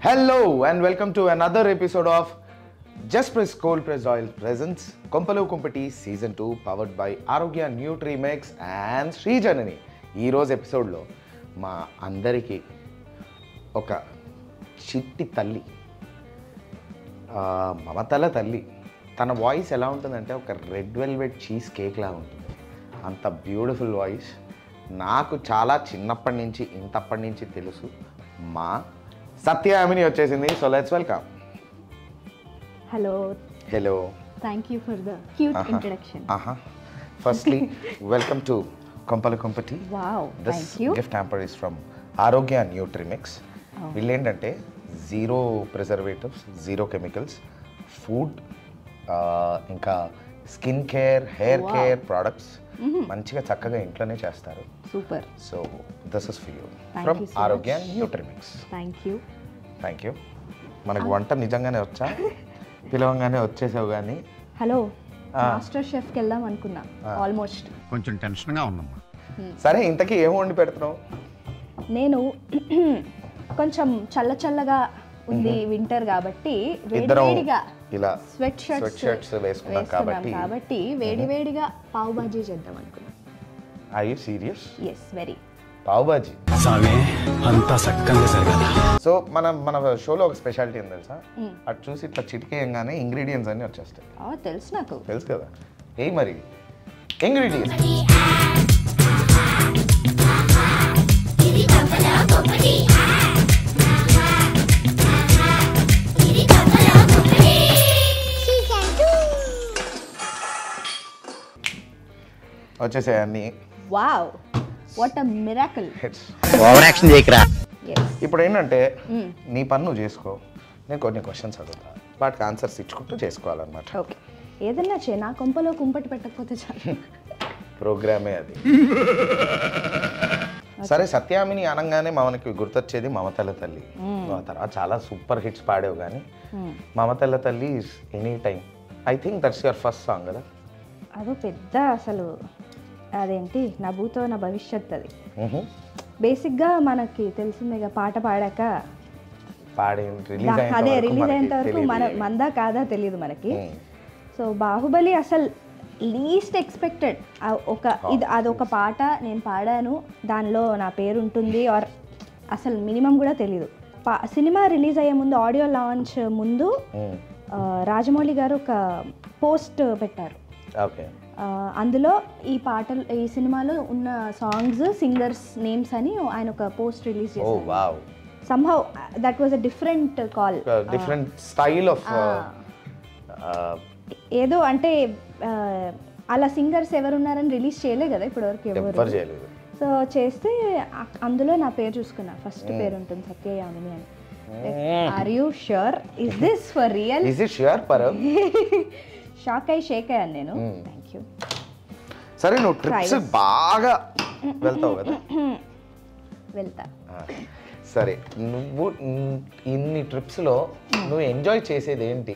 Hello and welcome to another episode of Just Press Cold Pressed Oil presents Kompalo Kumpati Season 2 powered by Arogya Nutrimix and Sri Janani. ఈ రోజు ఎపిసోడ్లో మా అందరికీ ఒక చిట్టి తల్లి, మమతల తల్లి. తన వాయిస్ ఎలా ఉంటుందంటే ఒక రెడ్ వెల్వెట్ చీజ్ కేక్ లా ఉంటుంది. అంత బ్యూటిఫుల్ వాయిస్. నాకు చాలా చిన్నప్పటి నుంచి ఇంతప్పటి నుంచి తెలుసు. మా సత్యామిని వచ్చేసింది. So let's welcome. Hello. Thank you for the cute introduction. Firstly, welcome to Kompalo Kumpati. Wow, This thank you. gift hamper is from Arogya Nutrimix. వీళ్ళు ఏంటంటే zero preservatives, zero chemicals, food, ఇంకా skin care, hair care products మంచిగా చక్కగా ఇంట్లోనే చేస్తారు. Super. So this is for you Thank from you so Arogya much. Nutrimix. Thank you. Thank you. మనకు వంట నిజంగానే వచ్చా? పిలవంగానే వచ్చేసావు కానీ. హలో, మాస్టర్ షెఫ్కి వెళ్దాం అనుకున్నా. ఆల్మోస్ట్ కొంచెం టెన్షన్గా ఉన్నామ్మా. సరే, ఇంతకీ ఏం వండి పెడుతున్నావు? నేను కొంచెం చల్లగా ఉంది, వింటర్ కాబట్టి ఇద్దరం వేడివేడిగా ఇలా స్వెట్ షర్ట్స్ వేసుకున్నాం కాబట్టి వేడివేడిగా పావు బాజీ చేద్దాం అనుకున్నా. Are you serious? Yes, very. Pav bhaji సామే అంతా సక్కంగా జరగాల. సో మన షోలో ఒక స్పెషాలిటీ ఉంది తెలుసా? అటు చూసి ఇట్లా చిటికేయంగానే ఇంగ్రీడియంట్స్ అన్నీ వచ్చేస్తాయి. తెలుసు నాకు. తెలుసు కదా. ఏ మరి ఇంగ్రీడియంట్స్ వచ్చేసాయి అన్నీ. Wow, what a miracle. Over action చేయకరా. ఇప్పుడు ఏంటంటే నీ పని నువ్వు చేసుకో, నేను కొన్ని క్వశ్చన్స్ అడుగుతా, వాటికి ఆన్సర్స్ ఇచ్చుకుంటూ చేసుకోవాలన్నమాట. ఓకే, ఏదన్నా నా కొంపలో కుంపటి పెట్టకపోతే చాలు. ప్రోగ్రామే అది. సరే, సత్యామిని అనగానే మనకి గుర్తొచ్చేది మమతల తల్లి. ఆ తర్వాత చాలా సూపర్ హిట్స్ పాడావు, కానీ మమతల తల్లి any time. I think that's your first song కదా? అదో పెద్ద అసలు అదేంటి, నా భూతో నా భవిష్యత్. అది బేసిక్గా మనకి తెలిసిందేగా, పాట పాడాక అదే రిలీజ్ అయ్యేంత వరకు మందా కాదా తెలియదు మనకి. సో బాహుబలి అసలు లీస్ట్ ఎక్స్పెక్టెడ్ అదొక పాట నేను పాడాను, దానిలో నా పేరు ఉంటుంది ఆర్ అసలు మినిమం కూడా తెలీదు. సినిమా రిలీజ్ అయ్యే ముందు, ఆడియో లాంచ్ ముందు రాజమౌళి గారు ఒక పోస్ట్ పెట్టారు. అందులో ఈ సినిమాలో ఉన్న సాంగ్స్, సింగర్స్ నేమ్స్ అని ఆయన ఒక పోస్ట్ రిలీజ్ చేశారు. somehow that was a different call, different style of ఏదో అంటే అలా సింగర్స్ ఎవరున్నారని రిలీజ్ చేయలేదు కదా ఇప్పటివరకు ఎవరు. సో చేస్తే అందులో నా పేరు చూసుకున్నా, ఫస్ట్ పేరు ఉంటుంది సత్యయామిని అని. Are you sure? Is this for real? Is it sure Param? Shock అయ్యి షేక్ అయ్యాను నేను. Thank you. సరే, నువ్వు ట్రిప్స్ బాగా వెళ్తావు కదా? వెళ్తా. సరే, నువ్వు ఇన్ని ట్రిప్స్లో నువ్వు ఎంజాయ్ చేసేది ఏంటి?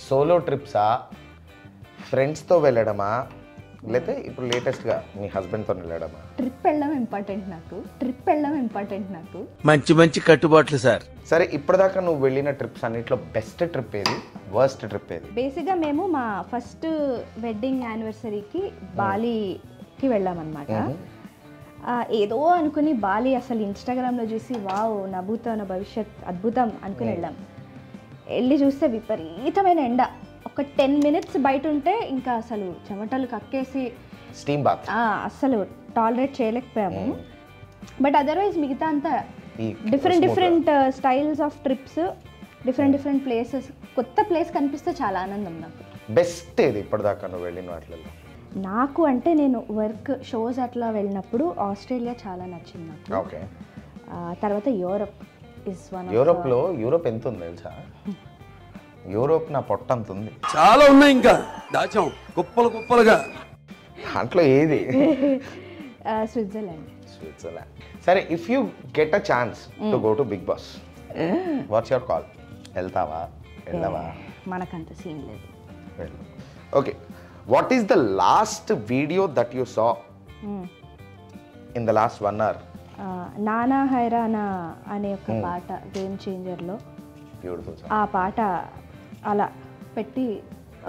సోలో ట్రిప్సా, ఫ్రెండ్స్తో వెళ్ళడమా, లేకపోతే ఇప్పుడు లేటెస్ట్గా మీ హస్బెండ్తో వెళ్ళడమా? ట్రిప్ వెళ్ళడం ఇంపార్టెంట్ నాకు. మంచి కట్టుబాట్లు సార్. సరే, ఇప్పటిదాకా నువ్వు వెళ్ళిన ట్రిప్స్ అన్నిట్లో బెస్ట్ ట్రిప్ ఏది, వర్స్ట్ ట్రిప్ ఏది? బేసిక్గా మేము మా ఫస్ట్ వెడ్డింగ్ యానివర్సరీకి బాలీకి వెళ్ళామన్నమాట. ఏదో అనుకుని బాలి అసలు ఇన్స్టాగ్రామ్లో చూసి వావ్, నా భూతో నా భవిష్యత్ అద్భుతం అనుకుని వెళ్ళాం. వెళ్ళి చూస్తే విపరీతమైన ఎండ. ఒక 10 minutes బయట ఉంటే ఇంకా అసలు చెమటలు కక్కేసి స్టీమ్ బాత్ అస్సలు టాలరేట్ చేయలేకపోయాము. బట్ అదర్వైజ్ మిగతా అంతా different styles of trips, different places. కొత్త ప్లేస్ కనిపిస్తే చాలా ఆనందం నాకు. బెస్ట్ ఏది ఇప్పటిదాకా నువ్వు వెళ్ళిన వాటిల్లో? నాకు అంటే నేను వర్క్ షోస్ అట్లా వెళ్ళినప్పుడు ఆస్ట్రేలియా చాలా నచ్చింది నాకు. ఓకే. తర్వాత యూరోప్ ఇస్ వన్. యూరోప్ ఎంత ఉంది తెలుసా? యూరోప్ నా పొట్ట అంత ఉంది. చాలా ఉన్నాయి, ఇంకా దాచాం కుప్పలుగా. దాంట్లో ఏది? స్విట్జర్లాండ్. సరే, if you get a chance to go to Bigg Boss, what's your call? వెళ్తావా, వెళ్ళవా? మనకంత సీన్ లేదు. Okay, what is the last video that you saw in the last 1 hour నానా హైరానా అనే ఒక పాట గేమ్ చేంజర్లో బ్యూటిఫుల్ ఆ పాట అలా పెట్టి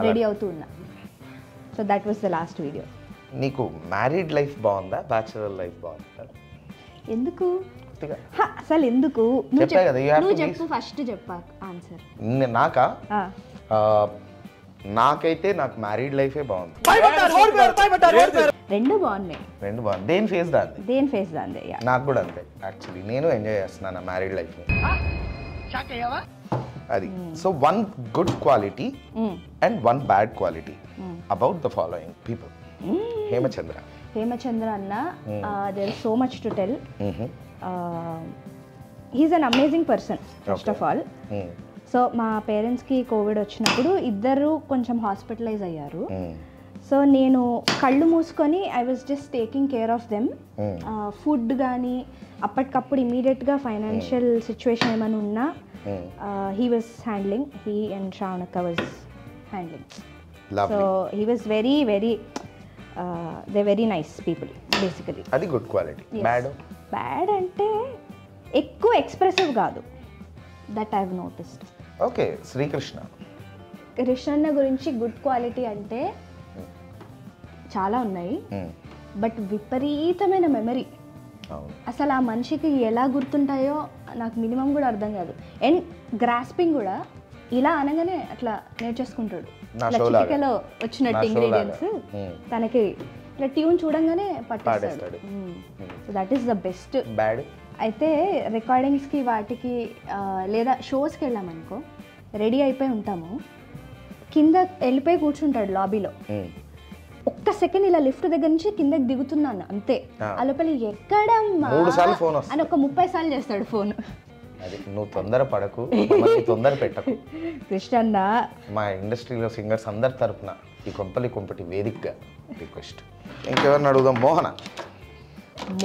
రెడీ అవుతూ ఉన్నా. So that was the last video. నీకు మ్యారీడ్ లైఫ్ బాగుందా, బ్యాచులర్ లైఫ్ బాగుందా? ఎందుకు కొద్దిగా అసలు ఎందుకు చెప్పా కదా, you have నువ్వు to be- చెప్పు, ఫస్ట్ చెప్పా ఆన్సర్. నాకా నాకైతే నాకు మ్యారీడ్ లైఫే బాగుంది. రెండు బాగున్నాయి. రెండు బాగుంది. దేని ఫేస్ దాన్ని, దేని ఫేస్ దాందే. నాకు కూడా అంతే. యాక్చువల్లీ నేను ఎంజాయ్ చేస్తున్నాను మ్యారీడ్ లైఫ్. అది so one good quality and one bad quality about the following people. Hemachandra అన్న, there is so much to tell. He is an amazing person first of all. So మా పేరెంట్స్కి కోవిడ్ వచ్చినప్పుడు ఇద్దరు కొంచెం hospitalise అయ్యారు. So నేను కళ్ళు మూసుకొని I was just taking care of them. Food కానీ అప్పటికప్పుడు ఇమీడియట్గా ఫైనాన్షియల్ సిచ్యువేషన్ ఏమైనా ఉన్నా he was handling. He and శ్రావణక్క was handling. So he was very very they very nice people basically. అది గుడ్ క్వాలిటీ. బ్యాడ్ అంటే ఎక్కువ ఎక్స్ప్రెసివ్ కాదు. That I have noticed. Okay. Srikrishna కృష్ణన్న గురించి గుడ్ క్వాలిటీ అంటే చాలా ఉన్నాయి, బట్ విపరీతమైన మెమరీ. అసలు ఆ మనిషికి ఎలా గుర్తుంటాయో నాకు మినిమం కూడా అర్థం కాదు. అండ్ గ్రాస్పింగ్ కూడా ఇలా అనగానే అట్లా నేర్చేసుకుంటాడు. చిటికలో వచ్చినట్టు ఇంగ్రీడియంట్స్ తనకి ఇట్లా ట్యూన్ చూడంగానే పట్టేస్తాడు. So that is the best. Bad అయితే రికార్డింగ్స్కి వాటికి లేదా షోస్కి వెళ్ళామనుకో, రెడీ అయిపోయి ఉంటాము, కింద వెళ్ళిపోయి కూర్చుంటాడు లాబీలో. ఒక్క సెకండ్ ఇలా లిఫ్ట్ దగ్గర నుంచి కిందకి దిగుతున్నాను అంతే, ఆ లోపల ఎక్కడమ్మా అని ఒక 30 సార్లు చేస్తాడు ఫోన్. అది నువ్వు తొందర పడకు, తొందర పెట్టకు కృష్ణన్న. మా ఇండస్ట్రీలో సింగర్స్ అందరి తరపున ఈ కొంపటి వేదికగా రిక్వెస్ట్. ఇంకెవరిని అడుగుదాం?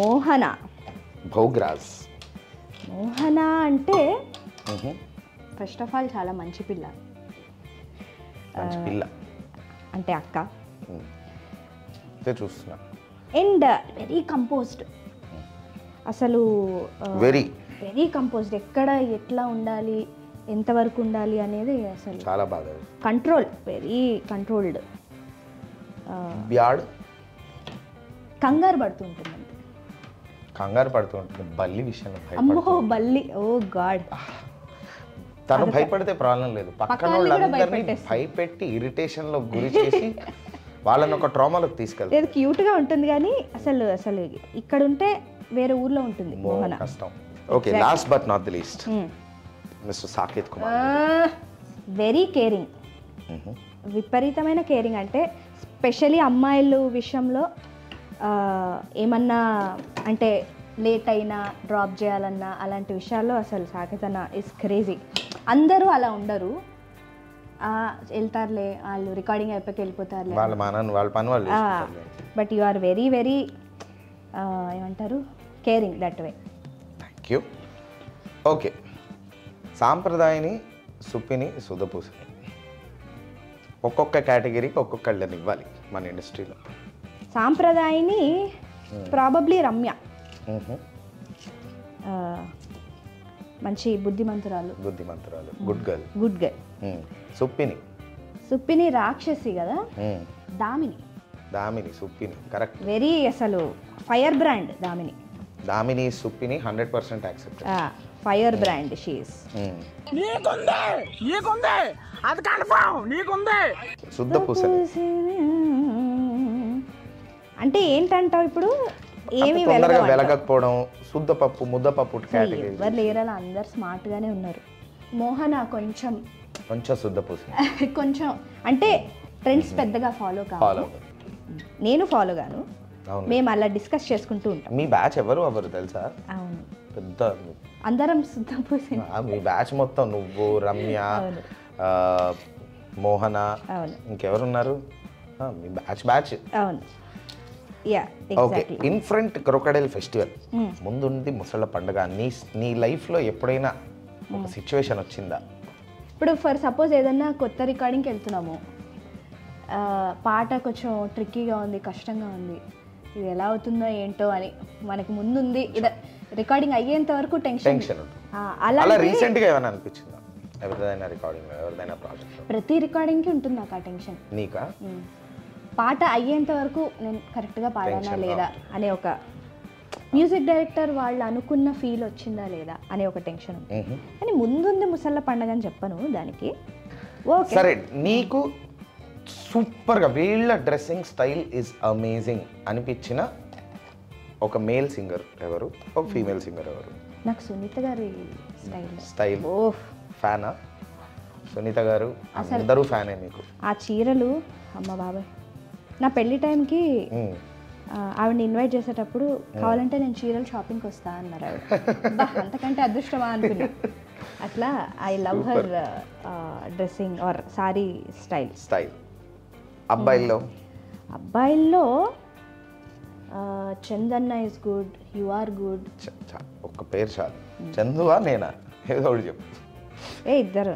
మోహన భోగ్రాజ్. మోహన అంటే ఫస్ట్ ఆఫ్ ఆల్ చాలా మంచి పిల్ల. అంటే అక్క చూస్తున్నా. And very composed. అసలు వెరీ వెరీ కంపోజ్డ్. ఎక్కడ ఎట్లా ఉండాలి, ఎంతవరకు ఉండాలి అనేది అసలు చాలా బాగా కంట్రోల్, వెరీ కంట్రోల్డ్. బ్యాడ్ కంగారు పడుతూ ఉంటుంది. కంగారు పడుతూ ఉంటుంది బల్లి విషయంలో. అమ్మో బల్లి, ఓ గాడ్. తను భయపడితే ప్రాబ్లం లేదు, పక్కన వాళ్ళందరినీ భయపెట్టి ఇరిటేషన్ లో గురి చేసి వాళ్ళని ఒక ట్రామాలోకి తీసుకెళ్తారు. క్యూట్ గా ఉంటుంది కానీ అసలు అసలు ఇక్కడ ఉంటే వేరే ఊర్లో ఉంటుంది మోహన. కష్టం. Okay, last but not the least mister Saketh Kumar. Very caring, విపరీతమైన కేరింగ్. అంటే స్పెషలీ అమ్మాయిల విషయంలో ఏమన్నా అంటే లేట్ అయినా డ్రాప్ చేయాలన్నా అలాంటి విషయాల్లో అసలు సాకేత్ అన్న ఇస్ క్రేజీ. అందరూ అలా ఉండరు, వెళ్తారులే వాళ్ళు రికార్డింగ్ అయిపోయి వెళ్ళిపోతారులే, వాళ్ళ పని వాళ్ళు. But you are very very ఏమంటారు, caring that way. Thank you. Okay, సాంప్రదాయని, సుప్పిని, సుధపూసని ఒక్కొక్క కేటగిరీకి ఒక్కొక్కళ్ళని ఇవ్వాలి మన ఇండస్ట్రీలో. సాంప్రదాయని ప్రాబబ్లీ రమ్య, మంచి బుద్ధిమంతురాలు, గుడ్ గర్ల్. సుప్పిని రాక్షసి కదా. దామిని సుప్పిని కరెక్ట్. వెరీ అసలు ఫైర్ బ్రాండ్ దామిని సుప్పిని 100% accept. Fire brand she is. అంటే ఏంటంటావు ఇప్పుడు, ఏమి వెలగకపోవడం, శుద్ధపప్పు, ముద్దపప్పు కేటగిరీ. ఎవరు లేరలా, అందరు స్మార్ట్ గానే ఉన్నారు. మోహన కొంచెం శుద్ధపూస, కొంచెం అంటే ట్రెండ్స్ పెద్దగా ఫాలో కాదు. నేను ఫాలో గాను, మేము అలా డిస్కస్ చేసుకుంటూ ఉంటాం. మీ బ్యాచ్ ఎవరు తెలుసా? అవును, పెద్ద అందరం శుద్ధపూస. మీ బ్యాచ్ మొత్తం నువ్వు, రమ్య, మోహన, ఇంకెవరున్నారు మీ బ్యాచ్? అవును. ఓకే, ఇన్ఫ్రంట్ క్రొకడైల్ ఫెస్టివల్ ముందుంది ముసళ్ళ పండుగ. నీ లైఫ్లో ఎప్పుడైనా ఒక సిచ్యువేషన్ వచ్చిందా? ఇప్పుడు ఫర్ సపోజ్ ఏదన్నా కొత్త రికార్డింగ్కి వెళ్తున్నాము, పాట కొంచెం ట్రిక్కీగా ఉంది, కష్టంగా ఉంది, ఇది ఎలా అవుతుందో ఏంటో అని మనకి ముందుంది, రికార్డింగ్ అయ్యేంత వరకు టెన్షన్ టెన్షన్ ఉంటుంది. అలా అలా రీసెంట్గా ఏమైనా అనిపించిందా ఎవరిదైనా రికార్డింగ్ ఎవరిదైనా ప్రాజెక్ట్? ప్రతి రికార్డింగ్కి ఉంటుంది నాకు ఆ టెన్షన్. నీకా? పాట అయ్యేంత వరకు నేను కరెక్ట్గా పాడానా లేదా అనే ఒక మ్యూజిక్ డైరెక్టర్ వాళ్ళు అనుకున్న ఫీల్ వచ్చిందా లేదా అనే ఒక టెన్షన్ ఉంది. కానీ ముందుంది ముసళ్ళ పండగ అని చెప్పను దానికి. ఓకే సరే, నీకు సూపర్గా వీళ్ళ డ్రెస్సింగ్ స్టైల్ ఈజ్ అమేజింగ్ అనిపించిన ఒక మేల్ సింగర్ ఎవరు, ఒక ఫీమేల్ సింగర్ ఎవరు? నాకు సునీత గారి స్టైల్ ఫ్యానా? సునీత గారు అందరూ ఫ్యానే మీకు? ఆ చీరలు అమ్మ బాబాయ్. నా పెళ్లి టైంకి ఆవిడని ఇన్వైట్ చేసేటప్పుడు కావాలంటే నేను చీరలు షాపింగ్కి వస్తా అన్నారు ఆవిడ. అంతకంటే అదృష్టమా అనుకున్నా. అట్లా I love her dressing or sorry style. అబ్బాయిల్లో చందన్న is good, you are good. ఒక్క పేరు చాలు. చందువా నేనా? ఏదో ఒకటి చెప్పు. ఇద్దరు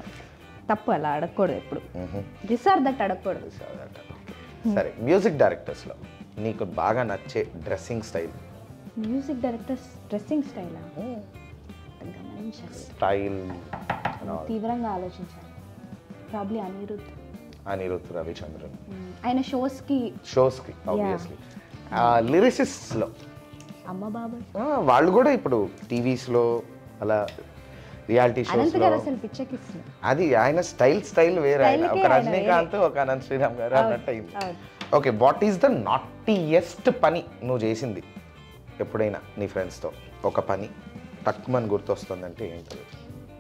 తప్పు, అలా అడగకూడదు ఎప్పుడు. దిస్ ఆర్ దట్ అడగకూడదు. సరే, మ్యూజిక్ డైరెక్టర్స్లో నీకు బాగా నచ్చే dressing style? Music directors dressing స్టైలా? గమనించాలి, స్టైల్ తీవ్రంగా ఆలోచించాలి. ప్రాబ్లీ అనిరుద్ధ్ రవిచంద్రన్. ఆయన షోస్కి ఆబ్వియస్లీ. లిరిసిస్ట్లో అమ్మ బాబాయ్ వాళ్ళు కూడా ఇప్పుడు టీవీస్లో అలా రియాలిటీ షోస్ అసలు పిచ్చెక్కిస్తున్నారు. అది ఆయన స్టైల్ వేరే. ఆయన ఒక రజనీకాంత్, ఒక అనంత్ శ్రీరామ్ గారు అన్నట్టు అయింది. Okay, what is the naughtiest పని నువ్వు చేసింది ఎప్పుడైనా నీ ఫ్రెండ్స్తో? ఒక పని తక్కువని గుర్తొస్తుందంటే ఏంటది?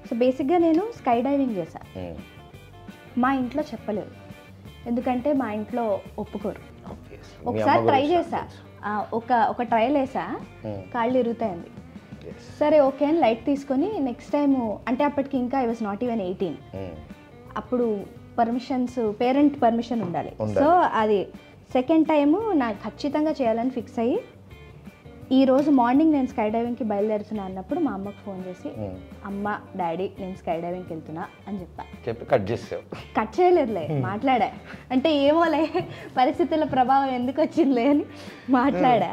సో బేసిక్గా నేను స్కై డైవింగ్ చేశాను. మా ఇంట్లో చెప్పలేదు, ఎందుకంటే మా ఇంట్లో ఒప్పుకోరు. ఒకసారి ట్రై చేశా, ఒక ట్రయల్ వేసా, కాళ్ళు ఇరుగుతాయండి. సరే ఓకే అని లైట్ తీసుకొని నెక్స్ట్ టైము, అంటే అప్పటికి ఇంకా ఐ వాజ్ నాట్ ఈవెన్ 18. అప్పుడు పేరెంట్ పర్మిషన్ ఉండాలి. సో అది సెకండ్ టైము నాకు ఖచ్చితంగా చేయాలని ఫిక్స్ అయ్యి, ఈరోజు మార్నింగ్ నేను స్కై డైవింగ్కి బయలుదేరుతున్నా అన్నప్పుడు మా అమ్మకు ఫోన్ చేసి, అమ్మ డాడీ నేను స్కై డైవింగ్కి వెళ్తున్నా అని చెప్పి కట్ చేయలేదులే, మాట్లాడా. అంటే ఏమోలే పరిస్థితుల ప్రభావం ఎందుకు వచ్చిందిలే అని మాట్లాడా.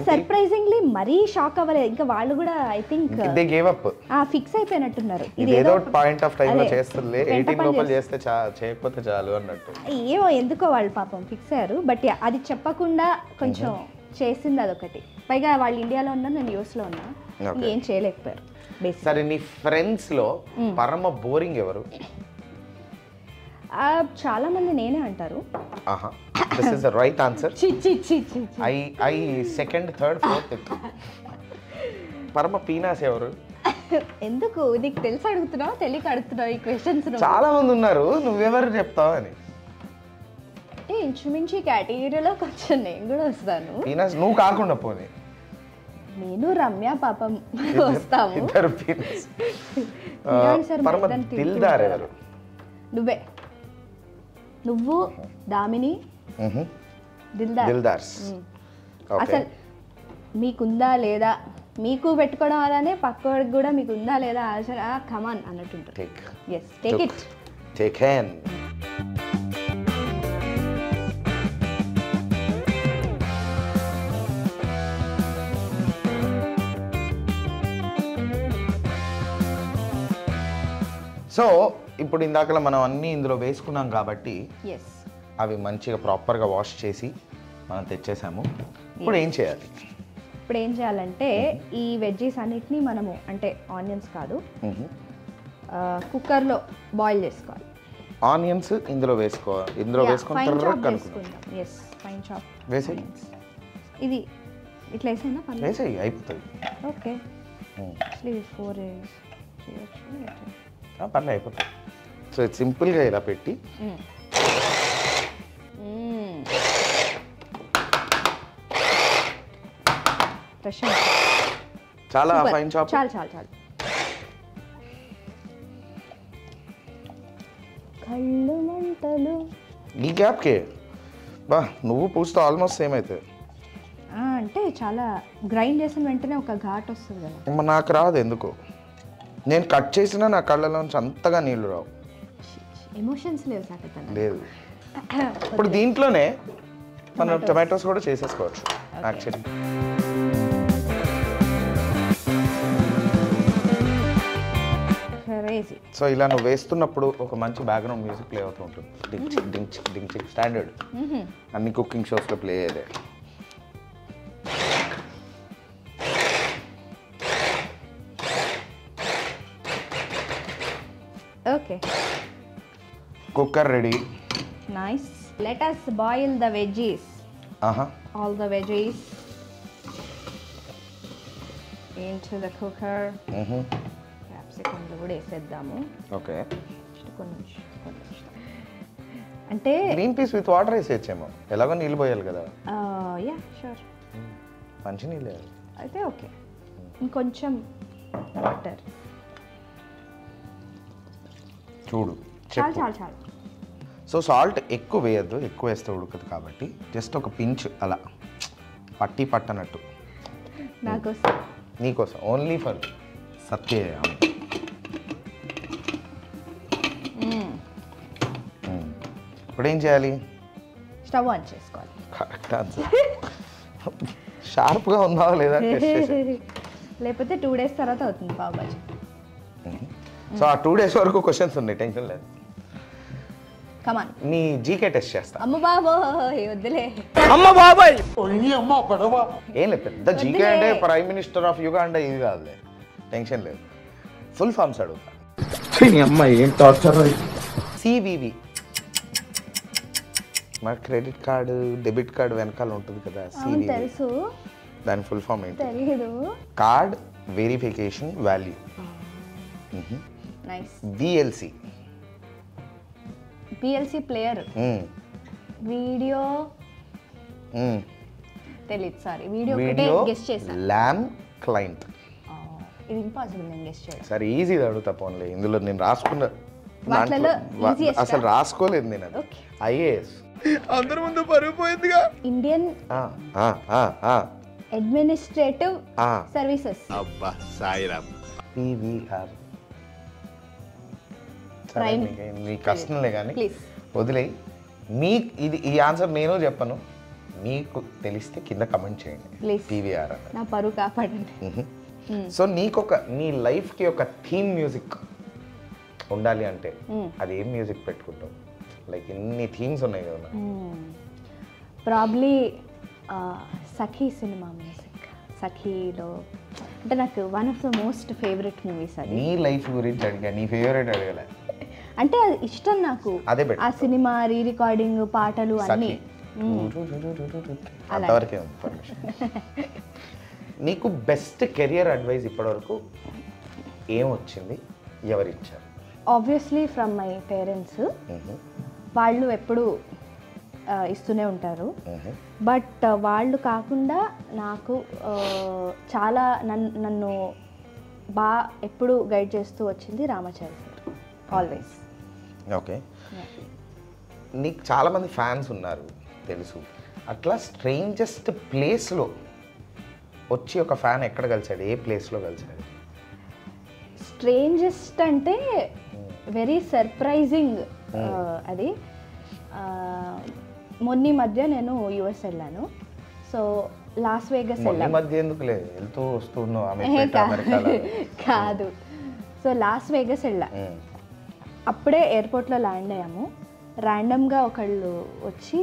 సర్ప్రైజింగ్లీ మరీ షాక్ అవ్వలేదు. ఇంకా వాళ్ళు కూడా ఐ థింక్ ఫిక్స్ అయిపోయినట్టున్నారు. ఏమో ఎందుకో వాళ్ళు పాపం ఫిక్స్ అయ్యారు. బట్ అది చెప్పకుండా కొంచెం చేసింది అదొకటి. పైగా వాళ్ళు ఇండియాలో ఉన్నారు, నేను యూఎస్లో ఉన్నా, ఏం చేయలేకపోయారు. సరే, నీ ఫ్రెండ్స్ లో పరమ బోరింగ్ ఎవరు? చాలా మంది నేనే అంటారు. This is the right answer. I second, third, fourth. పరమ పీనాస్ ఎవరు? ఎందుకు నీకు తెలిసి అడుగుతున్నావు, తెలియక అడుగుతున్నావు ఈ క్వశ్చన్స్? చాలా మంది ఉన్నారు, నువ్వెవరు చెప్తావు అని. ఇంచుమించి కేటగిరీలో కొంచెం నేను కూడా వస్తాను. పీనాస్ నువ్వు కాకుండా పోనీ నేను రమ్య పాపం వస్తాము. ఇద్దరు పీనాస్. పరమ దిల్దార్ ఎవరు? నువ్వు దామిని దిల్దార్స్. అసలు మీకుందా లేదా, మీకు పెట్టుకోవడం అలానే పక్కవాడికి కూడా మీకు ఉందా లేదా ఆన్సర్ కమాన్ అన్నట్టుంటుంది. Yes, take it. Take hand. So ఇప్పుడు ఇందాకలా మనం అన్నీ ఇందులో వేసుకున్నాం కాబట్టి అవి మంచిగా ప్రాపర్గా వాష్ చేసి మనం తెచ్చేసాము. ఇప్పుడు ఏం చేయాలి? ఇప్పుడు ఏం చేయాలంటే ఈ వెజ్జీస్ అన్నిటినీ మనము, అంటే ఆనియన్స్ కాదు, కుక్కర్లో బాయిల్ చేసుకోవాలి. ఆనియన్స్ ఇందులో వేసుకోవాలి. ఇందులో వేసుకుందాం. ఎస్, ఫైన్ చాప్ వేసి ఇది ఇట్లా వేసైనా వేసేయి, అయిపోతుంది. ఓకే, 4 పర్లే, అయిపోతుంది. సో సింపుల్గా ఇలా పెట్టి చాలా ఫైన్ చాప్. చాలు. కళ్ళు మంటలు. ఈ గ్యాప్కే బా నువ్వు పూస్తే ఆల్మోస్ట్ సేమ్ అవుతుంది. అంటే చాలా గ్రైండ్ చేసిన వెంటనే ఒక ఘాట్ వస్తుంది కదా. నాకు రాదు ఎందుకో. నేను కట్ చేసినా నా కళ్ళలోంచి అంతగా నీళ్లు రావు. ఎమోషన్స్ లేవు సాకతన. లేదు. ఇప్పుడు దీంట్లోనే మనం టొమాటోస్ కూడా చేసేసుకోవచ్చు యాక్చువల్లీ. సో ఇలా నువ్వు వేస్తున్నప్పుడు ఒక మంచి బ్యాక్గ్రౌండ్ మ్యూజిక్ ప్లే అవుతూ ఉంటుంది. Ding chick ding chick ding chick standard అన్ని కుకింగ్ షోస్లో ప్లే అయ్యేదే. Okay, cooker ready. Nice. Let us boil the veggies. All the veggies into the cooker. Capsicum కూడా వేసేద్దాము. ఓకే, కొంచెం అంటే గ్రీన్ పీస్ విత్ వాటర్ వేసేయచ్చేమో, ఎలాగో నీళ్ళు పోయాలి కదా. యా షూర్, మంచి నీళ్ళు అయితే ఓకే. ఇంకొంచెం వాటర్ చూడు. చాలు చాలు చాలు. సో సాల్ట్ ఎక్కువ వేయద్దు, ఎక్కువ వేస్తే ఉడకదు కాబట్టి జస్ట్ ఒక పించ్ అలా పట్టనట్టు. నాకోసం, నీకోసం, ఓన్లీ ఫర్ సత్య. ఇప్పుడు ఏం చేయాలి? స్టవ్ ఆన్ చేసుకోవాలి. Correct answer. షార్ప్గా ఉన్నావా లేదా లేకపోతే 2 days తర్వాత అవుతుంది పావ్ బాజీ. సో ఆ 2 days వరకు క్వశ్చన్స్ ఉన్నాయి, టెన్షన్ లేదు. కమాన్, నీ జీకే టెస్ట్ చేస్తా. అమ్మ బాబోయ్ వద్దులే. ఏం లేదు, పెద్ద జీకే అంటే ప్రైమ్ మినిస్టర్ ఆఫ్ యుగాండా ఇది కాదులే, టెన్షన్ లేదు. ఫుల్ ఫామ్స్ అడుగుతా. సివివి మా క్రెడిట్ కార్డు డెబిట్ కార్డు వెనకాల ఉంటుంది కదా, అవును తెలుసు. దాని ఫుల్ ఫామ్ ఏంటి? తెలీదు. Card verification value. Nice. BLC. PLC player. Video తెలీదు, సారీ. వీడియో గెస్ చేశాను. ల్యామ్ క్లయింట్. ఇది ఇంపాసిబుల్ నేను గెస్ చేయడం. సరే ఈజీది అడుగుతా పోన్లే, ఇందులో నేను రాసుకున్న వాటిలో easiest అసలు రాసుకోలేదు నేను. అది Okay. ఐఏఎస్. అందరి ముందు పరుగు పోయిందిగా. Indian administrative services. అబ్బా సాయిరామ్. పివిఆర్. ప్రైమ్. నీ కష్టంలే కానీ ప్లీజ్ వదిలేయి. ఇది ఈ ఆన్సర్ నేను చెప్పను, మీకు తెలిస్తే కింద కమెంట్ చేయండి. Please PVR. నా పరువు కాపాడండి. సో నీ లైఫ్కి ఒక థీమ్ మ్యూజిక్ ఉండాలి అంటే అది ఏం మ్యూజిక్ పెట్టుకుంటావు? లైక్ ఇన్ని థీమ్స్ ఉన్నాయి కదా. ప్రాబ్లీ సఖీ సినిమా మ్యూజిక్. సఖీలో అంటే నాకు one of the most favourite movies అది. నీ లైఫ్ గురించి అడిగా, నీ ఫేవరెట్ అడగలే. అంటే అది ఇష్టం నాకు. అదే ఆ సినిమా రికార్డింగ్ పాటలు అన్నీ. అంతవరకే ఉంది పర్మిషన్. నీకు బెస్ట్ కెరియర్ అడ్వైస్ ఇప్పటివరకు ఏం వచ్చింది, ఎవరిచ్చారు? Obviously from my parents. వాళ్ళు ఎప్పుడు ఇస్తూనే ఉంటారు. బట్ వాళ్ళు కాకుండా నాకు చాలా నన్ను బాగా ఎప్పుడు గైడ్ చేస్తూ వచ్చింది రామాచారి సార్. ఆల్వేస్. ఓకే, నీకు చాలామంది ఫ్యాన్స్ ఉన్నారు తెలుసు. అట్లా స్ట్రేంజెస్ట్ ప్లేస్లో వచ్చి ఒక ఫ్యాన్ ఎక్కడ కలిసాడు, ఏ ప్లేస్లో కలిసాడు? స్ట్రేంజెస్ట్ అంటే వెరీ సర్ప్రైజింగ్. అది మొన్న మధ్య నేను యుఎస్ వెళ్ళాను. సో లాస్ వేగస్ వెళ్ళాను. మధ్య ఎందుకు లేదు, వెళ్తూ వస్తున్నావు కాదు. సో లాస్ వేగస్ వెళ్ళా. అప్పుడే ఎయిర్పోర్ట్లో ల్యాండ్ అయ్యాము. ర్యాండమ్గా ఒకళ్ళు వచ్చి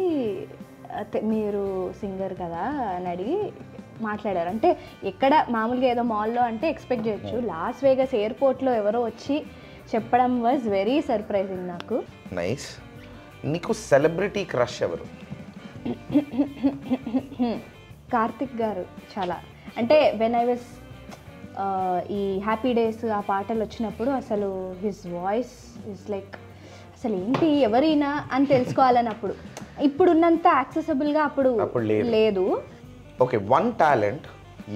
మీరు సింగర్ కదా అని అడిగి మాట్లాడారు. అంటే ఎక్కడ మామూలుగా ఏదో మాల్లో అంటే ఎక్స్పెక్ట్ చేయొచ్చు, లాస్ వేగస్ ఎయిర్పోర్ట్లో ఎవరో వచ్చి చెప్పడం వాజ్ వెరీ సర్ప్రైజింగ్ నాకు. నైస్. నీకు సెలబ్రిటీ క్రష్ ఎవరు? కార్తిక్ గారు చాలా. అంటే వెన్ ఐ వాజ్ ఈ హ్యాపీ డేస్ ఆ పాటలు వచ్చినప్పుడు అసలు హిస్ వాయిస్ ఇస్ లైక్ అసలు ఏంటి ఎవరైనా అని తెలుసుకోవాలన్నప్పుడు. ఇప్పుడున్నంత యాక్సెసిబుల్గా అప్పుడు లేదు. Okay, one talent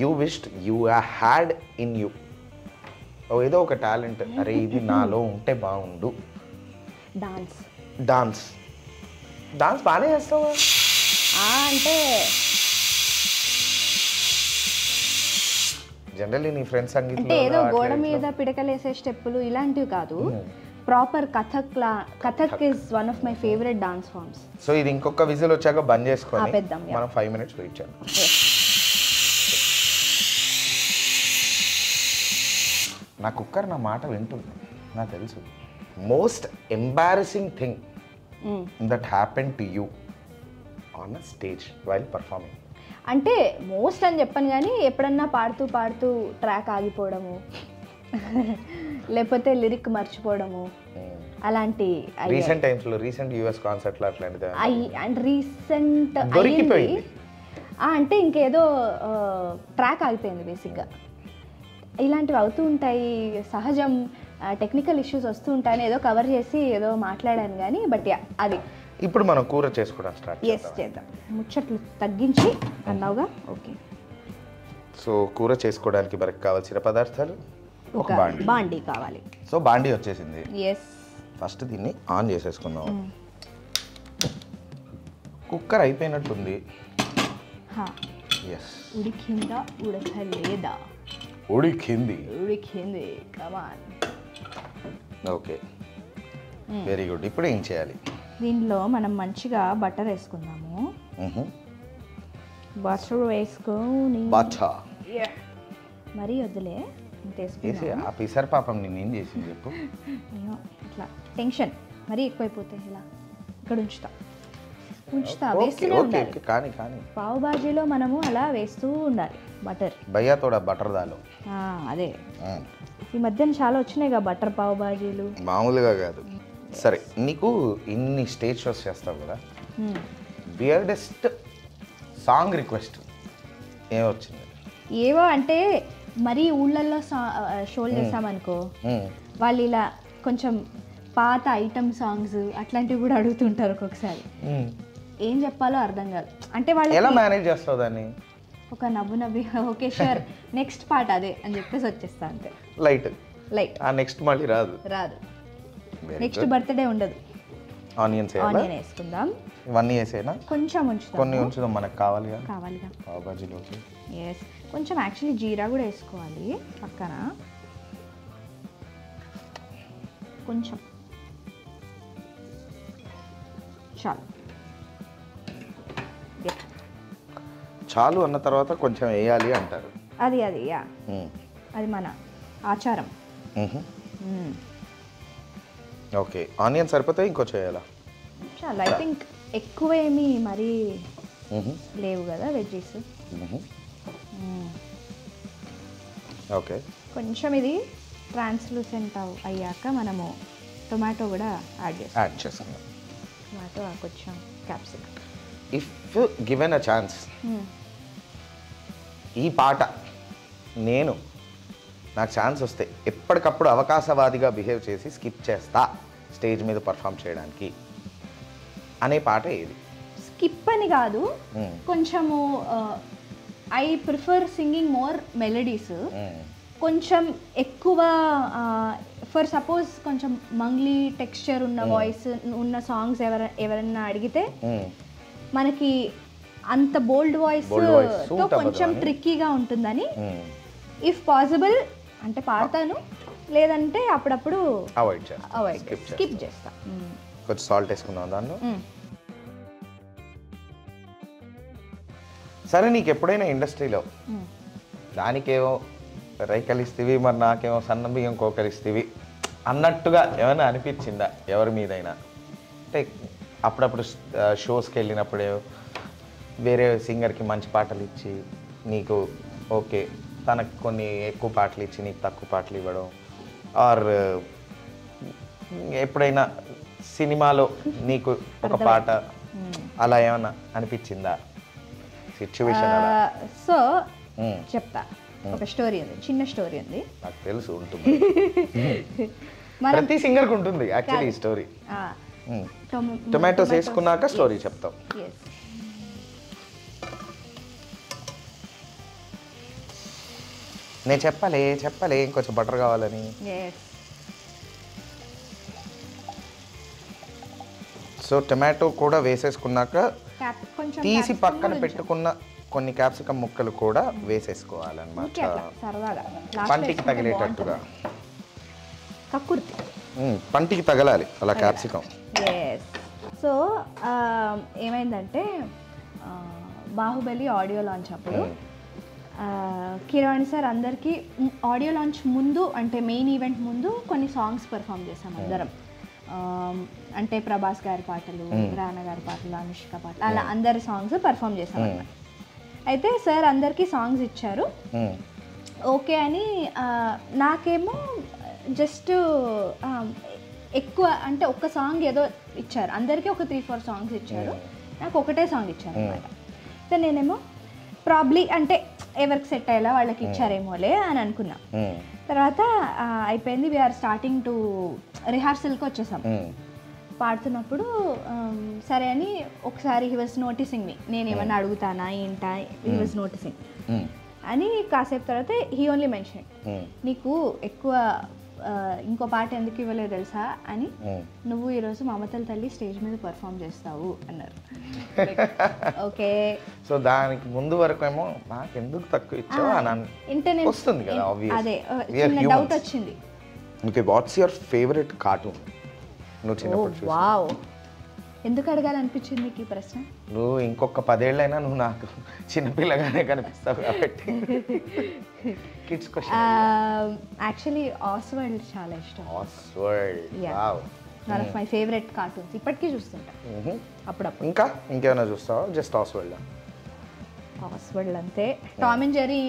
you wished you had in you. ఏదో ఒక టాలెంట్, అరే ఇది నాలో ఉంటే బాగుండు. డాన్స్ బాగానే చేస్తావు అంటే జనరల్లీ నీ ఫ్రెండ్స్ సంగీతం అంటే ఏదో గోడ మీద పిడకలేసే స్టెప్పులు ఇలాంటివి కాదు. Proper Kathak is one of my favourite dance forms. So ఇది ఇంకొక విజిల్ వచ్చాక బంద్ చేసుకొని ఆపేద్దాం. మనం 5 minutes వెయిట్ చేద్దాం. నా కుక్కర్ నా మాట వింటుంది. నాకు తెలుసు. Most embarrassing thing that happen to you on a stage while performing. అంటే మోస్ట్ అని చెప్పను కానీ ఎప్పుడన్నా పాడుతూ పాడుతూ ట్రాక్ ఆగిపోవడము లేకపోతే లిరిక్ మర్చిపోవడము అలాంటి రీసెంట్ టైమ్స్లో రీసెంట్ యూఎస్ కాన్సర్ట్లో అట్లాంటిది అండ్ రీసెంట్ దొరికిపోయింది. అంటే ఇంకేదో ట్రాక్ ఆగిపోయింది బేసిక్గా. ఇలాంటివి అవుతూ ఉంటాయి, సహజం. టెక్నికల్ ఇష్యూస్ వస్తూ ఉంటాయని ఏదో కవర్ చేసి ఏదో మాట్లాడాను కానీ బట్ అది ఇప్పుడు మనం కూర చేసుకోవడం స్టార్ట్ చేద్దాం. ముచ్చట్లు తగ్గించి అన్నావుగా, ఓకే. సో కూర చేసుకోవడానికి మనకు కావాల్సిన పదార్థాలు ఒక బాండీ కావాలి. సో బాండీ వచ్చేసింది. ఎస్. ఫస్ట్ దీన్ని ఆన్ చేసేసుకుందాం. కుక్కర్ అయిపోయినట్టుంది. ఎస్. ఉడికిందా ఉడకలేదా? ఉడికింది. ఉడికింది. కమాన్. Okay, very good. ఇప్పుడు ఏం చేయాలి? దీనిలో మనం మంచిగా బటర్ వేసుకుందాము. బటర్ వేసుకొని మరీ వద్దులే, ఆ పిసర్ పాపం నేనేం చేసింది చెప్పు. అయ్యో ఇట్లా టెన్షన్ మరీ ఎక్కువైపోతే ఇలా ఇక్కడ ఉంచుతా వేస్తూనే ఉండాలి. కానీ కానీ పావు బాజీలో మనము అలా వేస్తూ ఉండాలి బటర్. భయ్యా తోడా బటర్ దాలో. అదే ఈ మధ్యన చాలా వచ్చినాయిగా బటర్ పావు బాజీలు. మామూలుగా కాదు. సరే, నీకు ఇన్ని స్టేజ్ షోస్ చేస్తావు కదా, బియర్డెస్ట్ సాంగ్ రిక్వెస్ట్ ఏమొచ్చింది? ఏవో అంటే మరీ ఊళ్ళల్లో షోలు చేస్తామనుకో, వాళ్ళు ఇలా కొంచెం పాత ఐటమ్ సాంగ్స్ అట్లాంటివి కూడా అడుగుతుంటారు ఒక్కొక్కసారి. ఏం చెప్పాలో అర్థం కాదు. అంటే వాళ్ళు ఎలా మేనేజ్ చేస్తావు దాన్ని? ఒక నవ్వి ఓకే షూర్ నెక్స్ట్ పార్ట్ అదే అని చెప్పేసి వచ్చేస్తా అంతే. లైట్ నెక్స్ట్ మళ్ళీ రాదు. నెక్స్ట్ బర్త్డే ఉండదు. ఆనియన్స్ వేసుకుందాం. ఇవన్నీ వేసేనా? కొంచెం ఉంచుదాం. కొన్ని ఉంచుదాం, మనకు కావాలిగా. పావ్ బాజీలోకి. ఎస్. కొంచెం యాక్చువల్లీ జీరా కూడా వేసుకోవాలి పక్కన. కొంచెం చాలు అన్న తర్వాత కొంచెం వేయాలి అంటారు. అది యా, అది మన ఆచారం. ఓకే, ఆనియన్ సరిపోతే ఇంకో చేయాలా? చాలా ఐ థింక్ ఎక్కువ ఏమి మరీ లేవు కదా వెజ్జీస్. ఓకే, కొంచెం ఇది ట్రాన్స్లూసెంట్ అయ్యాక మనము టొమాటో కూడా యాడ్ చేసుకుందాం. టొమాటో కొంచెం capsicum. If given a chance, ఈ పాట నాకు ఛాన్స్ వస్తే ఎప్పటికప్పుడు అవకాశవాదిగా బిహేవ్ చేసి స్కిప్ చేస్తా స్టేజ్ మీద పర్ఫామ్ చేయడానికి అనే పాట ఏది? స్కిప్ అని కాదు, కొంచెము I prefer singing more melodies. కొంచెం ఎక్కువ ఫర్ సపోజ్ కొంచెం మంగ్లీ టెక్స్చర్ ఉన్న వాయిస్ ఉన్న సాంగ్స్ ఎవరైనా అడిగితే మనకి అంత బోల్డ్ వాయిస్ తో కొంచెం ట్రిక్కీగా ఉంటుందని ఇఫ్ పాసిబుల్ అంటే పాడతాను, లేదంటే అప్పుడప్పుడు స్కిప్ చేస్తా. కొంచెం సాల్ట్ వేసుకుందాం దానిలో. సరే, నీకు ఎప్పుడైనా ఇండస్ట్రీలో దానికేమో రైకలిస్తేవి, మరి నాకేమో సన్న బియ్యం కోకలిస్తేవి అన్నట్టుగా ఏమైనా అనిపించిందా ఎవరి మీదైనా? అంటే అప్పుడప్పుడు షోస్కి వెళ్ళినప్పుడే వేరే సింగర్కి మంచి పాటలు ఇచ్చి నీకు ఓకే, తనకు కొన్ని ఎక్కువ పాటలు ఇచ్చి నీకు తక్కువ పాటలు ఇవ్వడం, ఆర్ ఎప్పుడైనా సినిమాలో నీకు ఒక పాట అలా ఏమన్నా అనిపించిందా సిచ్యువేషన్? సో చెప్తా, ఒక స్టోరీ ఉంది, చిన్న స్టోరీ ఉంది. నాకు తెలుసు ఉంటుంది, ప్రతి సింగర్కి ఉంటుంది యాక్చువల్లీ ఈ స్టోరీ. టొమాటోస్ వేసుకున్నాక స్టోరీ చెప్తాం. నేను చెప్పలే ఇంకొంచెం బటర్ కావాలని. సో టొమాటో కూడా వేసేసుకున్నాక తీసి పక్కన పెట్టుకున్న కొన్ని క్యాప్సికమ్ ముక్కలు కూడా వేసేసుకోవాలన్నమాట, పంటికి తగిలేటట్టుగా. పంటికి తగలాలి అలా క్యాప్సికమ్. సో ఏమైందంటే బాహుబలి ఆడియో లాంచ్ అప్పుడు కీరవాణి సార్ అందరికీ ఆడియో లాంచ్ ముందు అంటే మెయిన్ ఈవెంట్ ముందు కొన్ని సాంగ్స్ పెర్ఫామ్ చేసాం అందరం. అంటే ప్రభాస్ గారి పాటలు, రానా గారి పాటలు, అనుష్క పాటలు, అలా అందరి సాంగ్స్ పెర్ఫామ్ చేసాం అన్నమాట. అయితే సార్ అందరికీ సాంగ్స్ ఇచ్చారు. ఓకే అని నాకేమో జస్ట్ ఎక్కువ అంటే ఒక్క సాంగ్ ఏదో ఇచ్చారు, అందరికీ ఒక 3-4 సాంగ్స్ ఇచ్చారు, నాకు ఒకటే సాంగ్ ఇచ్చారు అనమాట. సో నేనేమో ప్రాబ్లీ అంటే ఎవరికి సెట్ అయ్యేలా వాళ్ళకి ఇచ్చారేమోలే అని అనుకున్నా. తర్వాత అయిపోయింది, వీఆర్ స్టార్టింగ్ టు రిహార్సల్కి వచ్చేసాం. పాడుతున్నప్పుడు సరే అని ఒకసారి హీ వాజ్ నోటీసింగ్ మీ, నేను ఏమన్నా అడుగుతానా ఏంటా, హీ వాజ్ నోటీసింగ్ అని. కాసేపు తర్వాత హీ ఓన్లీ మెన్షన్, నీకు ఎక్కువ ఇంకో పాట ఎందుకు ఇవ్వలేదు తెలుసా అని, నువ్వు ఈరోజు మమతల తల్లి స్టేజ్ మీద పర్ఫామ్ చేస్తావు అన్నారు. ఓకే, సో దానికి ముందు వరకు ఏమో నాకు ఎందుకు తక్కువ ఇచ్చావు అని వస్తుంది కదా, అదే చిన్న డౌట్ వచ్చింది. Okay, what's your favourite cartoon నువ్వు చిన్నప్పుడు? వావ్, ఎందుకు అడగాలనిపించింది నీకు ఈ ప్రశ్న? నువ్వు ఇంకొక 10 ఏళ్ళైనా నువ్వు నాకు చిన్నపిల్లగానే కనిపిస్తావు కాబట్టి కిడ్స్ క్వశ్చన్. యాక్చువల్లీ ఆస్వర్ల్డ్ చాలా ఇష్టం. Oswald, wow, one of my favourite cartoons, ఇప్పటికీ చూస్తుంటా అప్పుడప్పుడు. ఇంకా ఇంకేమైనా చూస్తావా? జస్ట్ ఆస్వర్ల్డ్? ఆస్వర్ల్డ్ అంతే. టామ్ అండ్ జెర్రీ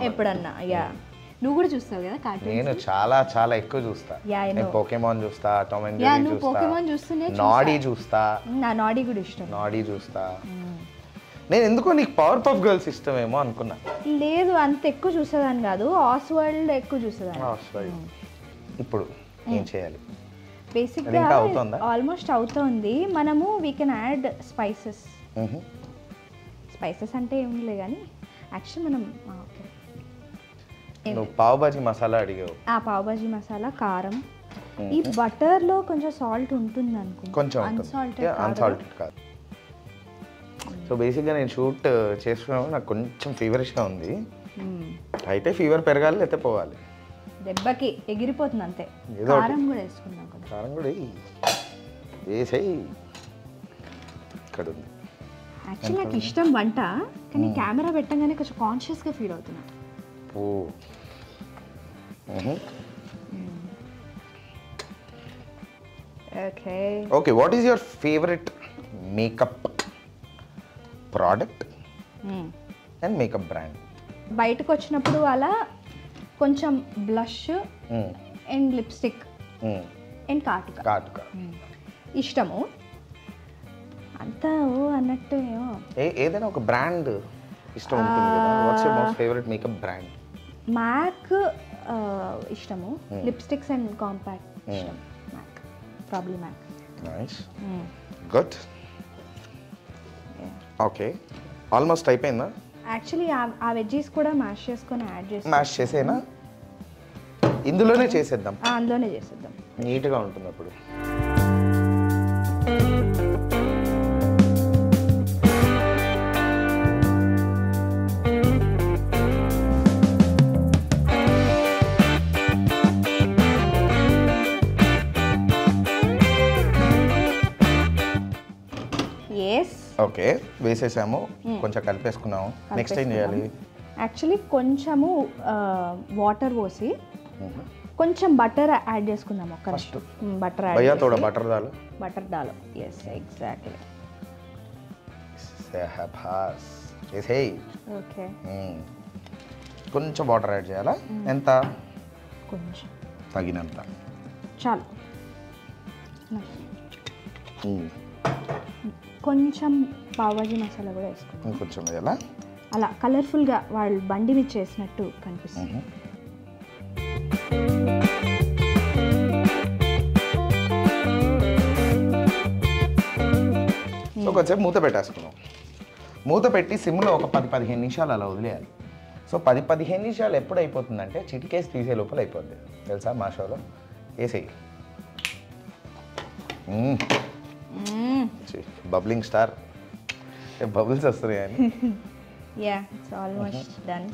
ఎప్పుడన్నా. యా, నువ్వు కూడా చూస్తావు కదా కార్టూన్స్? నేను చాలా చాలా ఎక్కువ చూస్తా. నేను పోకెమాన్ చూస్తా, టామ్ అండ్ జెర్రీ చూస్తా, పోకెమాన్ చూస్తూనే నాడీ చూస్తా. నా నాడీ కూడా ఇష్టం. నాడీ చూస్తా. నేను ఎందుకో నీకు పవర్ పఫ్ గర్ల్స్ ఇష్టమేమో అనుకున్నా. లేదు, అంత ఎక్కువ చూసేదాన్ని కాదు, ఆస్వర్ల్డ్ ఎక్కువ చూసేదాన్ని. ఆస్వర్ల్డ్. ఇప్పుడు ఏం చేయాలి? బేసిక్గా ఆల్మోస్ట్ అవుతుంది. మనము we can add spices. Spices అంటే ఏం లేదు కానీ యాక్చువల్ మనం ఓకే, నువ్వు పావ్ బాజీ మసాలా అడిగావు. పావ్ బాజీ మసాలా, కారం, ఈ బటర్లో కొంచెం సాల్ట్ ఉంటుంది అనుకుంటా. కొంచెం అన్సాల్టెడ్ కాదు. సో బేసిక్గా నేను షూట్ చేసుకున్నాను, నాకు కొంచెం ఫీవరిష్గా ఉంది. అయితే ఫీవర్ పెరగాలి లేకపోతే పోవాలి. దెబ్బకి ఎగిరిపోతుంది అంతే. కారం కూడా వేసుకుందాం. కారం కూడా వేసేయి. ఇక్కడ ఉంది. యాక్చువల్లీ నాకు ఇష్టం వంట, కానీ కెమెరా పెట్టగానే కొంచెం కాన్షియస్గా ఫీల్ అవుతున్నా. Okay, what is your favourite makeup product and makeup brand? బయటకు వచ్చినప్పుడు అలా కొంచెం బ్లష్ అండ్ లిప్స్టిక్ అండ్ కాటుక ఇష్టము. అంతా అన్నట్టు ఏదైనా ఒక బ్రాండ్ ఇష్టం ఉంటుంది కదా. What's your most favourite makeup brand? MAC ఇష్టము. లిప్స్టిక్స్ అండ్ కాంపాక్ట్ ఇష్టం. MAC, probably MAC. Nice, good. Okay, almost అయిపోయిందా? యాక్చువల్లీ ఆ వెజ్జీస్ కూడా మ్యాష్ చేసుకొని యాడ్ చేసి మ్యాష్ చేసేనా? ఇందులోనే చేసేద్దాం. అందులోనే చేసేద్దాం, నీట్గా ఉంటుంది అప్పుడు. ఓకే, వేసేసాము, కొంచెం కలిపేసుకున్నాము. నెక్స్ట్ ఏం చేయాలి? యాక్చువల్లీ కొంచెము వాటర్ పోసి కొంచెం బటర్ యాడ్ చేసుకుందాం. ఒక్క బటర్ యాడ్ భయ్యా తోడా బటర్ దాల్. బటర్ దాల్, ఎస్ ఎగ్జాక్ట్లీ. సహబాస్ చేసేయ్. ఓకే, కొంచెం వాటర్ యాడ్ చేయాలా? ఎంత? కొంచెం తగినంత చాలు. కొంచెం పావుబాజీ మసాలా కూడా వేసుకుంటాం. కొంచెం వేయాలా? అలా కలర్ఫుల్గా వాళ్ళు బండి మీద చేసినట్టు కనిపిస్తుంది. సో కొంచెం మూత పెట్టేసుకున్నాం. మూత పెట్టి సిమ్లో ఒక 10-15 నిమిషాలు అలా వదిలేయాలి. సో 10-15 నిమిషాలు ఎప్పుడు అయిపోతుందంటే చిటికేసి తీసే లోపల అయిపోద్ది తెలుసా మా షోలో. వేసేయి. బబ్లింగ్ స్టార్, బబుల్స్ వస్తున్నాయి అని. Yeah, it's almost done.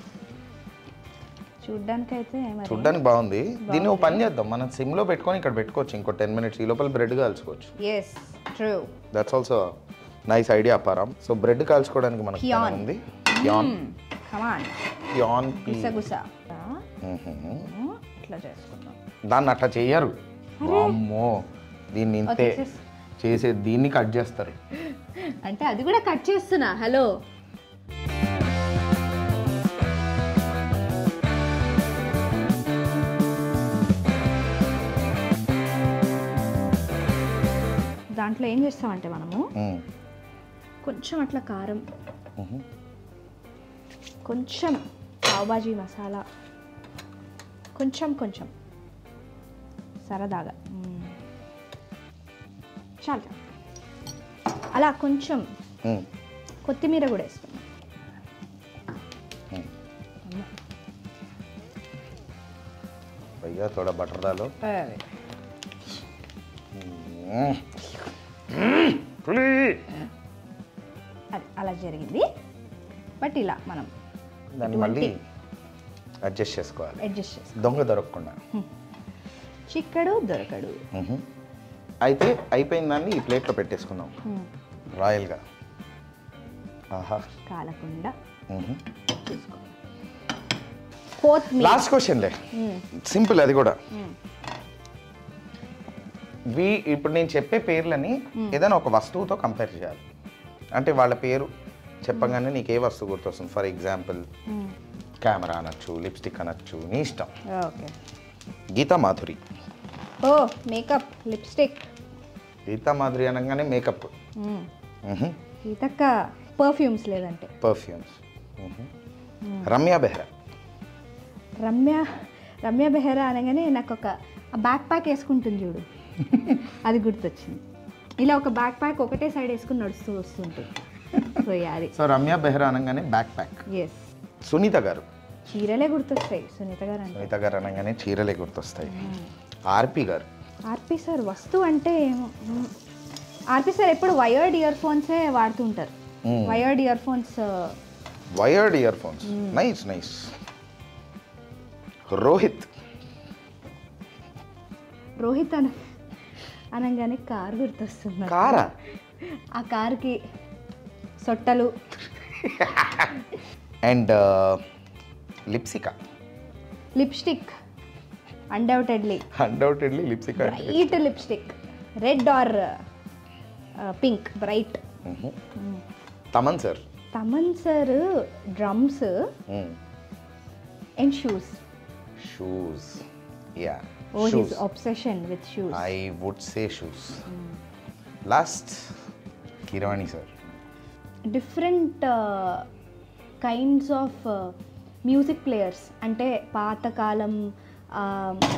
చూడ్డానికి బాగుంది. దీన్ని ఒక పని చేద్దాం, మనం సిమ్లో పెట్టుకొని ఇక్కడ పెట్టుకోవచ్చు ఇంకో 10 minutes. ఈ లోపల బ్రెడ్ కాల్చుకోవచ్చు. Yes, true. That's also nice idea అపారం. సో బ్రెడ్ కాల్చుకోవడానికి మనకి ఉంది. యాన్ కమాన్ ప్యాన్ పీ గుసగుస ఇట్లా చేసుకుందాం. దాన్ని అట్లా చెయ్యరు. అమ్మో దీన్ని ఇంతే చేసే దీన్ని కట్ చేస్తారు. అంటే అది కూడా కట్ చేస్తున్నా. హలో దాంట్లో ఏం చేస్తామంటే మనము కొంచెం అట్లా కారం, కొంచెం పావుబాజీ మసాలా, కొంచెం కొంచెం సరదాగా చాలా అలా కొంచెం కొత్తిమీర కూడా వేసుకున్నాం. भैया थोड़ा बटर डालो. అలా జరిగింది. బట్ ఇలా మనం దాన్ని మళ్ళీ అడ్జస్ట్ చేసుకోవాలి. దొంగ దొరకకుండా. చిక్కడు దొరకడు. అయితే అయిపోయిన దాన్ని ఈ ప్లేట్లో పెట్టేసుకుందాం రాయల్గా. ఆహా కాలకుండా చూసుకో. లాస్ట్ క్వశ్చన్లే, సింపుల్ అది కూడా. ఇప్పుడు నేను చెప్పే పేర్లని ఏదైనా ఒక వస్తువుతో కంపేర్ చేయాలి. అంటే వాళ్ళ పేరు చెప్పగానే నీకు ఏ వస్తువు గుర్తొస్తుంది? ఫర్ ఎగ్జాంపుల్ కెమెరా అనొచ్చు, లిప్స్టిక్ అనొచ్చు, నీ ఇష్టం. గీతా మాధురి. ఓ మేకప్, లిప్స్టిక్. గీతా మాధురి అనగానే మేకప్. గీతక్క పర్ఫ్యూమ్స్ లేదంటే పర్ఫ్యూమ్స్. రమ్య బెహ్రా. రమ్య బెహ్రా అనగానే నాకు ఒక బ్యాక్ ప్యాక్ వేసుకుంటుంది చూడు, అది గుర్తొచ్చింది. ఇలా ఒక బ్యాక్ ప్యాక్ ఒకటే సైడ్ వేసుకుని నడుస్తూ వస్తుంటుంది. సో అది. సో రమ్య బెహ్రా అనగానే బ్యాక్ ప్యాక్. ఎస్. సునీత గారు. చీరలే గుర్తొస్తాయి సునీత గారు అంటే. సునీత గారు అనగానే చీరలే గుర్తొస్తాయి. ఆర్పి గారు. ఆర్పి సార్ వస్తువు అంటే ఆర్పి సార్ ఎప్పుడు వైర్డ్ ఇయర్ ఫోన్సే వాడుతుంటారు. Wired ear phones. Wired ear phones. Nice nice. Rohit. Rohit అనగానే కారు గుర్తొస్తుంది. కారా? ఆ కారుకి సొట్టలు. And Lipsika. Lipstick. Undoubtedly Lipsika. Bright lipstick. Red or pink. Bright. Thaman sir. Thaman sir drums and shoes. Shoes. Yeah. Oh, his obsession with shoes. I would say shoes. Last, Kirwani sir. Different kinds of music players. అంటే పాతకాలం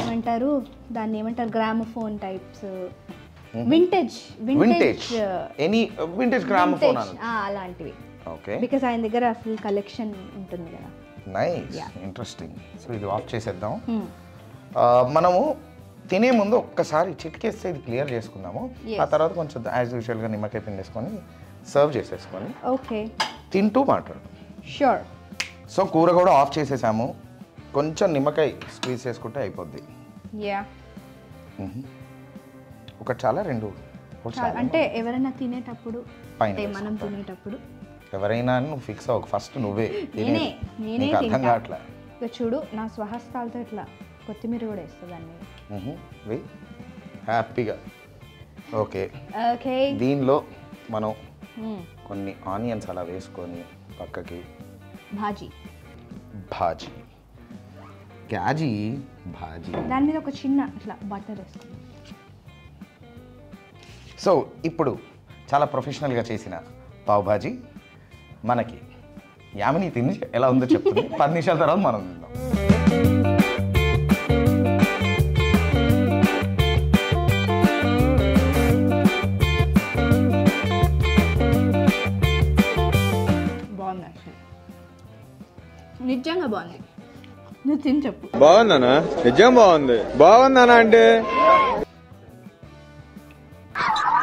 ఏమంటారు దాన్ని, ఏమంటారు, gramophone types. Vintage any vintage gramophone అలాంటివి. Okay. Because ఆయన దగ్గర full collection ఉంటుంది కదా. Nice, interesting. సో ఇది ఆఫ్ చేసేద్దాం. మనము తినే ముందు ఒక్కసారి చిటికేస్తే ఇది క్లియర్ చేసుకుందాము. ఆ తర్వాత కొంచెం యాజ్ యూజువల్గా నిమ్మకాయ పిండేసుకొని సర్వ్ చేసేసుకొని ఓకే తింటూ మాట్లాడు. షూర్. సో కూర కూడా ఆఫ్ చేసేసాము. కొంచెం నిమ్మకాయ స్క్వీజ్ చేసుకుంటే అయిపోద్ది. యా. ఒకటి చాలా, రెండు అంటే ఎవరైనా తినేటప్పుడు, మనం తినేటప్పుడు ఎవరైనా నువ్వు ఫిక్స్ అవ్వకు, ఫస్ట్ నువ్వే. నేనే అర్థం కావట్లే. చూడు నా స్వహస్తాలతో ఇట్లా కొత్తిమీర కూడా వేస్తుందాన్ని హ్యాపీగా. Okay okay. దీనిలో మనం కొన్ని ఆనియన్స్ అలా వేసుకొని పక్కకి భాజీ దాని మీద ఒక చిన్న ఇట్లా బటర్ వేసుకుని. సో ఇప్పుడు చాలా ప్రొఫెషనల్గా చేసిన పావ్ భాజీ మనకి యామిని తిని ఎలా ఉందో చెప్తుంది. 10 నిమిషాల తర్వాత మనం తిందాం. నిజంగా బాగుంది. నువ్వు తిని చెప్పు. బాగుందనా? నిజం బాగుంది. బాగుందనా అంటే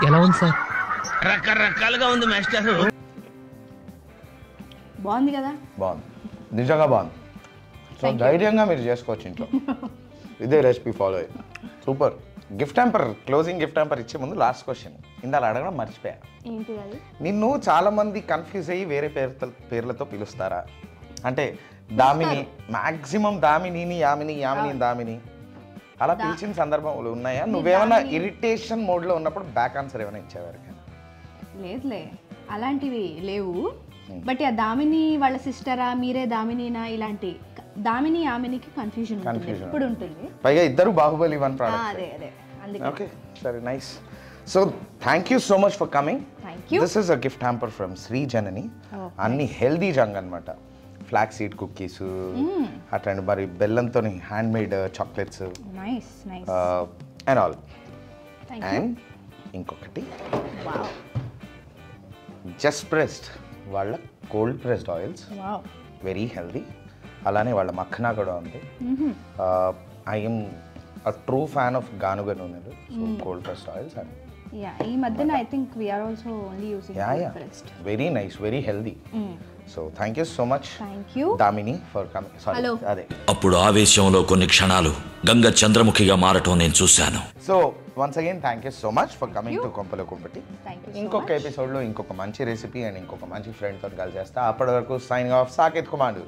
ఎలా ఉంది సార్? రకరకాలుగా ఉంది మాస్టర్. బాగుంది కదా? బాగుంది, నిజంగా బాగుంది. సో ధైర్యంగా మీరు చేసుకోవచ్చు ఇంట్లో. ఇదే రెసిపీ ఫాలో అయ్యి. Super. Gift hamper, closing gift hamper ఇచ్చే ముందు లాస్ట్ క్వశ్చన్ ఇందాక అడగడం మర్చిపోయా. ఏంటి అది? నిన్ను చాలా మంది కన్ఫ్యూజ్ అయ్యి వేరే పేర్లతో పిలుస్తారా? అంటే దామిని మాక్సిమం దామిని యామిని దామిని అలా పిలిచిన సందర్భాలు ఉన్నాయా? నువ్వేమన్నా ఇరిటేషన్ మోడ్లో ఉన్నప్పుడు బ్యాక్ ఆన్సర్ ఏమైనా ఇచ్చేవారు? లేదులే, అలాంటివి లేవు. బట్ ఆ దామిని వాళ్ళ సిస్టరా, మీరే దామినినా, ఇలాంటి దామిని యామినికి కన్ఫ్యూజన్ ఇప్పుడు ఉంటుంది. పైగా ఇద్దరు బాహుబలి 1 ప్రోడక్ట్. అదే అందుకే. ఓకే, సరే, nice. So thank you so much for coming. Thank you. This is a gift hamper from Shri Janani. అన్ని హెల్దీ జంగ్ అనమాట. ఫ్లాక్ సీడ్ కుకీస్ అట్లాంటి, మరి బెల్లంతో hand made chocolates and all. And ఇంకొకటి జస్ట్ ప్రెస్డ్ వాళ్ళ cold pressed oils, very healthy. అలానే వాళ్ళ మఖనా కూడా ఉంది. I'm a true fan of ganuga nunelu, so cold pressed oils. And ఈ మధ్యన I think we are also only using cold pressed. Very nice, very healthy. So thank you so much. Thank you Damini for coming. Sorry. Hello. Ade. అప్పుడు ఆవేశంలో కొన్ని క్షణాలు గంగ చంద్రముఖిగా మారటం నేను చూశాను. So once again thank you so much for coming to Kompalo Kumpati. ఇంకొక episode లో ఇంకొక మంచి రెసిపీ అండ్ ఇంకొక మంచి ఫ్రెండ్ తో కలిసి చేస్తా. అప్పటి వరకు సైనింగ్ ఆఫ్, సాకేత్ కుమార్.